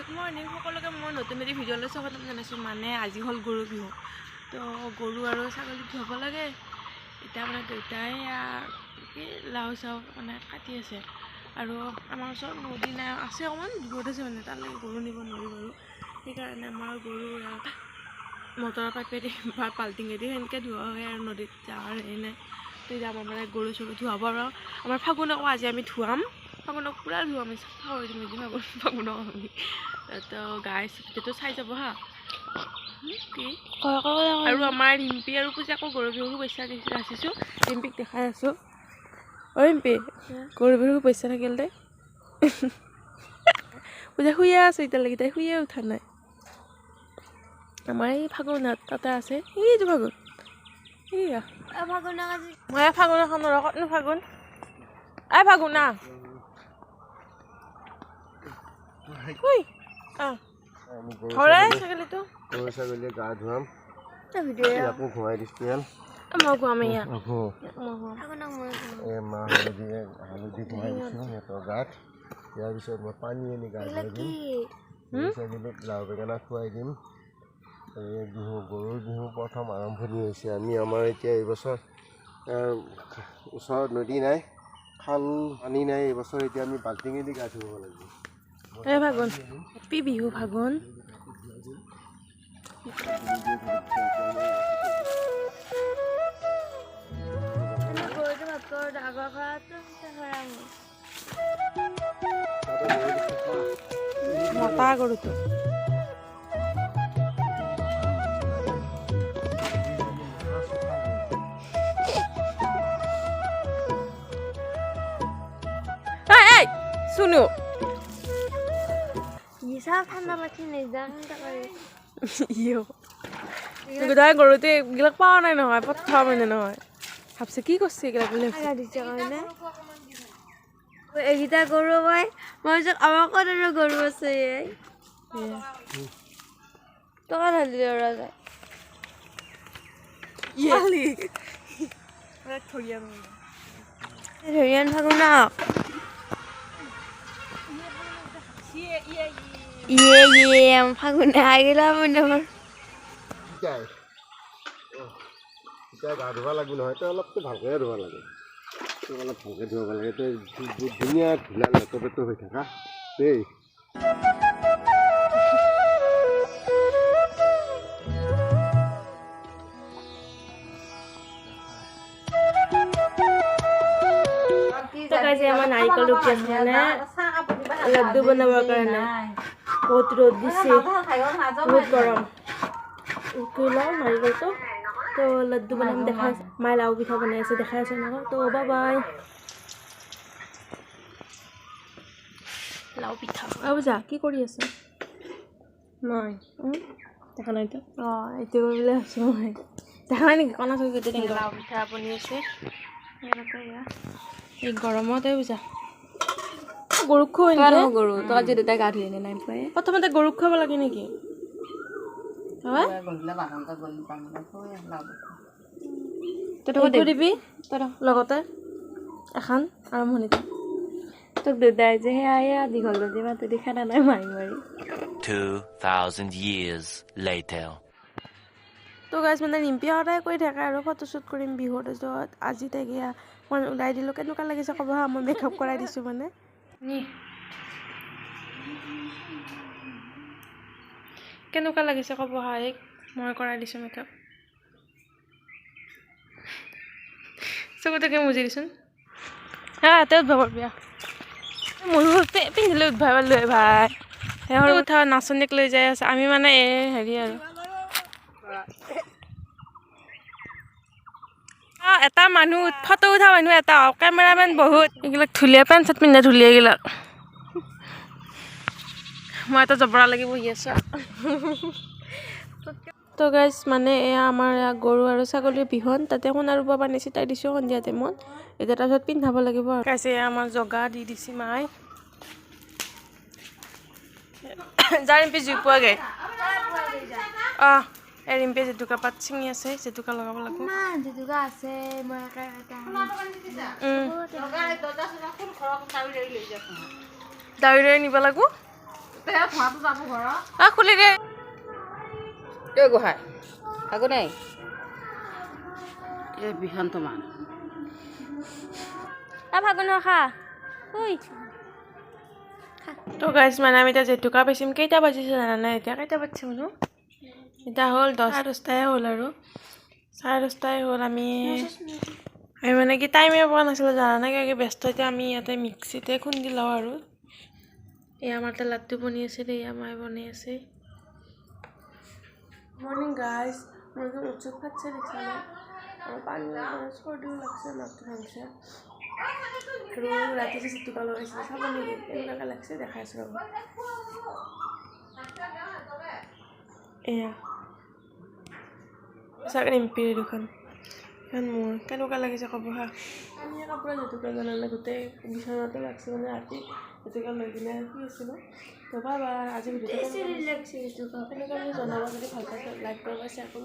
Good morning সকলোকে মোৰ নতুন এটি ভিডিঅ'লৈ স্বাগতম জনাইছোঁ। মানে আজি হ'ল গৰু বিহু, তো গৰু আৰু ছাগলী ধুৱাব লাগে। এতিয়া মানে দেউতাই কি লাও চাও মানে কাটি আছে আৰু আমাৰ ওচৰত নদী নাই, আছে অকণমান দূৰত আছে মানে তালৈকে গৰু নিব নোৱাৰি বাৰু। সেইকাৰণে আমাৰ গৰু মটৰৰ পাইপেদি বা বাল্টিঙেদি সেনেকৈ ধোৱা হয় আৰু নদীত যাৱাৰ হেৰি নাই। তো এতিয়া আমাৰ মানে গৰু চৰু ধুৱাব আৰু আমাৰ ফাগুনকো আজি আমি ধুৱাম। ফাগুনক পুৰা ধুৱাম, চাফা কৰি দিম আজি ফাগুনক আমি। তো গাই চিটিটো চাই যাব হা। আৰু আমাৰ ৰিম্পী আৰু পূজাকো গৰু বিহুৰ শুভেচ্ছা ৰাখিছোঁ। ৰিম্পীক দেখাই আছোঁ। অ ৰিম্পী, গৰু বিহুৰ শুভেচ্ছা থাকিল দে। পূজা শুয়ে আছে এতিয়ালৈকে, তাই শুয়ে উঠা নাই। আমাৰ এই ফাগুনত তাতে আছে, এইটো ফাগুন এইয়া মই ফাগুন এখন কতনো ফাগুন আই ফাগুন না ঘৰে ছাগলীটো গৰু ছাগলী গা ধুৱাম, আকৌ ঘুমাই দিছোঁ। মই ঘুৱাম এয়া মাহ হালধি ঘুমাই দিছোঁ সিহঁতৰ গাত। ইয়াৰ পিছত মই পানী আনি গা ধুৱাই দিম, গৰু ছাগলীক লাও বেঙেনা খুৱাই দিম। গৰুৰ বিহু প্ৰথম আৰম্ভণি হৈছে। আমাৰ এতিয়া এইবছৰ ওচৰত নদী নাই, খাল পানী নাই। এইবছৰ এতিয়া আমি বাল্টিঙেদি গা ধুব লাগিব। ফাগুন হেপী বিহু ফাগুন। মতা গৰুটো শুনো গোটাই গৰুতে এইবিলাক পোৱা নাই নহয়, পঠোৱা মানে নহয়। ভাবছে কি কৰিছে এইবিলাক বুলি এইকেইটা গৰু মই আমাৰ ক'ত আৰু গৰু আছে টকা ঢালি ল'ৰা যায় ধৰিয়ান থাকো না ফাগুনে আহিলা এতিয়া গা ধুব লাগিব নহয়, তই অলপতো ভালকৈ ধুব লাগে। তই অলপ ভালকৈ ধুব লাগে। তই ধুনীয়া ধূলা লেটৰ হৈ থাকা দেই। আমাৰ নাৰিকল ৰুকি আছে মানে লাড্ডু বনাবৰ কাৰণে। বহুত ৰ'দ দিছে, বহুত গৰম। ৰুকি লওঁ নাৰিকলটো, তো লাড্ডু বনাম। দেখাই আছে মায়ে লাও পিঠা বনাই আছে, দেখাই আছে নহয়। তো বাই বাই। লাও পিঠা বুজা কি কৰি আছে? মই দেখা নাইতো। অঁ এইটো কৰিবলৈ আছোঁ মই। দেখা নাই নেকি? কণা চুই গোটেই লাও পিঠা বনি আছে এই গৰমতে বুজা। গৰুক খুৱাই নেকি? গৰু তই আজি দেউতাই গা ধুই নাই পাই। প্ৰথমতে গৰুক খুৱাব লাগে নেকি? তই দিবি লগতে এখন আৰম্ভণিতে। তোক দেউতাই যে সেয়া দীঘল নদী মাতি দি খানা নাই মাৰি মাৰি। 2000 years later. তো গাইজ মানে ৰিম্পী সদায় কৰি থাকে আৰু ফটোশ্বুট কৰিম বিহুৰ। তাৰপিছত আজি তাইক মই ওলাই দিলোঁ। কেনেকুৱা লাগিছে ক'ব হা, মই মেকআপ কৰাই দিছোঁ মানে। কেনেকুৱা লাগিছে ক'ব হা, মই কৰাই দিছোঁ মেকআপ। চকুটোকে মুজি দিচোন হা, হাতে উঠবা পাৰবি। ময়ো পিন্ধিলে উঠবা পাৰলোঁ ভাই। সেই উঠা নাচনীক লৈ যাই আছে। আমি মানে হেৰি আৰু এটা মানুহ ফটো উঠা মানুহ এটা, কেমেৰামেন বহুত। এইবিলাক ধুলীয়া পেণ্ট চাৰ্ট পিন্ধা ধুলীয়া এইবিলাক। মই এটা জবৰা লাগি বহি আছোঁ। তো গাইজ মানে এয়া আমাৰ গৰু আৰু ছাগলীৰ বিহুন। তাতে সোণা ৰুব পানী চিটাই দিছোঁ সন্ধিয়া টাইমত। এতিয়া তাৰপিছত পিন্ধাব লাগিব আৰু গাইজ। এয়া আমাৰ জগা দি দিছে মাই। যা ৰিম্পী জুই পোৱাগৈ। অঁ এই ৰিম্পীয়ে জেতুকা পাত ছিঙি আছে, জেতুকা লগাব লাগিব। দাউৰি দাউৰি নিব লাগিব। খুলি দে এই গোহাঁই আগো নাই এই বিহান্ত মান ভাগন খা ঐ তো গাইজ মানে আমি এতিয়া জেতুকা পাইছিম কেইটা বাজিছে জানানে এতিয়া কেইটা বাজিছে মানুহ এতিয়া হ'ল 10:30 হ'ল আৰু 10:30 হ'ল আমি মানে কি টাইমে পোৱা নাছিলোঁ জানানে কিয় ব্যস্ত এতিয়া আমি ইয়াতে মিক্সিতে খুন্দি লওঁ আৰু এয়া আমাৰ তাত লাড্ডু বনি আছে দেই আমাৰ বনি আছে মৰ্নিং গাইজ মোৰ একদম উৎসুক পাচ্ছে দেখিছে আৰু পানী চৰ্দিও লাগছে নাকটো ভাঙছে আৰু ৰাতি যে জেতুকা লগাইছিলে চাব নেকি কেনেকুৱাকৈ লাগছে দেখাই আছোঁ ৰ'ব এয়া চাগে নিম্পিৰে দুখন এখন মোৰ কেনেকুৱা লাগিছে ক'ব হা আমি কাপোৰ জেতুকা জানানে গোটেই বিচনাতে লাগছে মানে ৰাতি জেতুকা লৈ কিনে শুই আছিলোঁ তো বাই বাই আজি ভিডিঅ'টো কেনেকুৱা জনাব যদি ভাল পাইছে লাইক কৰিব শ্বেয়াৰ কৰিব